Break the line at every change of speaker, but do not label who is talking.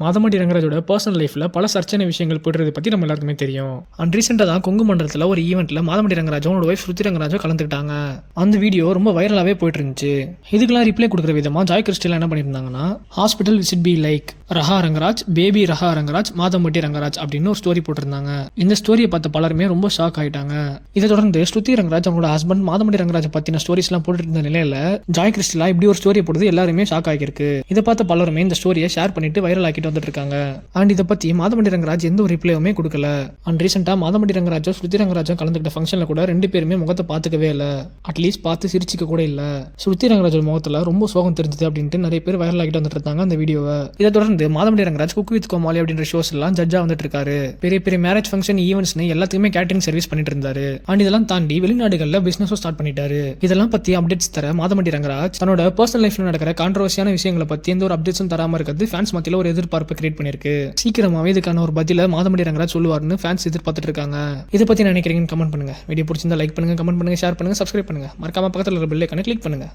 Madhampatti ரங்கராஜோட personal லைஃப்ல பல சர்ச்சனை விஷயங்கள் போடுறது பத்தி நம்ம எல்லாருக்குமே தெரியும். அண்ட் ரீசெண்டாக தான் கொங்கு மண்டலத்தில் ஒரு ஈவெண்ட்ல மாதமட்டி ரங்கராஜ் அவனோட ஒய்ஃப் ஸ்ருதி ரங்கராஜும் கலந்துக்கிட்டாங்க. அந்த வீடியோ ரொம்ப வைரலாகவே போயிட்டு இருந்துச்சு. இதுக்கெல்லாம் ரிப்ளை கொடுக்குற விதமா ஜாய் கிறிஸ்டில் என்ன பண்ணியிருந்தாங்கன்னா, ஹாஸ்பிட்டல் விசிட் பி லைக் ரஹா ரங்கராஜ், பேபி ரஹா ரங்கராஜ், மாதமட்டி ரங்கராஜ் அப்படின்னு ஒரு ஸ்டோரி போட்டிருந்தாங்க. இந்த ஸ்டோரியை பார்த்த பலருமே ரொம்ப ஷாக் ஆயிட்டாங்க. இதை தொடர்ந்து ஸ்ருதி ரங்கராஜ் அவங்களோட ஹஸ்பண்ட் மாதமட்டி ரங்கராஜ் பத்தின ஸ்டோரிஸ் எல்லாம் போட்டு இருந்த நிலையில ஜாய் கிறிஸ்டிலா இப்படி ஒரு ஸ்டோரியை போடுறது எல்லாருமே ஷாக் ஆகிருக்கு. இதை பார்த்த பலருமே இந்த ஸ்டோரியை ஷேர் பண்ணிட்டு வைரல் ஆக்கிட்டு வந்துட்டு இருக்காங்க. அண்ட் இதை பத்தி மாதமட்டி ரங்கராஜ் எந்த ஒரு ரிப்ளையுமே கொடுக்கல. அண்ட் ரீசெண்டா மாதமட்டி ரங்கராஜும் ஸ்ருதி ரங்கராஜும் கலந்துக்கிட்ட ஃபங்க்ஷன்ல கூட ரெண்டு பேருமே முகத்தை பார்த்துக்கவே இல்லை. அட்லீஸ்ட் பார்த்து சிரிச்சிக்க கூட இல்லை. ஸ்ருதி ரங்கராஜோட முகத்துல ரொம்ப சோகம் தெரிஞ்சது அப்படின்ட்டு நிறைய பேர் வைரல் ஆகிட்டு வந்துட்டு இருந்தாங்க அந்த வீடியோவை. இதை தொடர்ந்து மாதமட்டி ரங்கராஜ் குக் வித் கோமாளி அப்படின்ற ஷோஸ் எல்லாம் ஜட்ஜா வந்துட்டு இருக்காரு. பெரிய பெரிய மேரேஜ் ஃபங்க்ஷன் ஈவென்ட்ஸ்னு எல்லாத்துக்குமே கேட்டரிங் சர்வீஸ் பண்ணிட்டு இருந்தாரு. அண்ட் இதெல்லாம் தாண்டி வெளிநாடுகளில் பிசினஸும் ஸ்டார்ட் பண்ணிட்டாரு. இதெல்லாம் பத்தி அப்டேட்ஸ் தர மாதமட்டி ரங்கராஜ் தன்னோட பர்சனல் லைஃப்ல நடக்கிற கான்ட்ரோவர்சியான விஷயங்களை பத்தி எந்த ஒரு அப்டேட்ஸும் தராம இருக்கிறது ஃபேன்ஸ் மத்தியில ஒரு எதிர்பார்ப்பு கிரியேட் பண்ணிருக்கு. சீக்கிரமாவே இதுக்கான ஒரு பதில மாதமட்டி ரங்கராஜ் சொல்லுவார்னு ஃபேன்ஸ் எதிர்பார்த்துட்டு இருக்காங்க. இதை பத்தி நினைக்கிறீங்கன்னு கமெண்ட் பண்ணுங்க. வீடியோ பிடிச்சிருந்தா லைக் பண்ணுங்க, கமெண்ட் பண்ணுங்க, ஷேர் பண்ணுங்க, சப்ஸ்கிரைப் பண்ணுங்க. மறக்காம பக்கத்துல இருக்க பெல் ஐகானை கிளிக் பண்ணுங்க.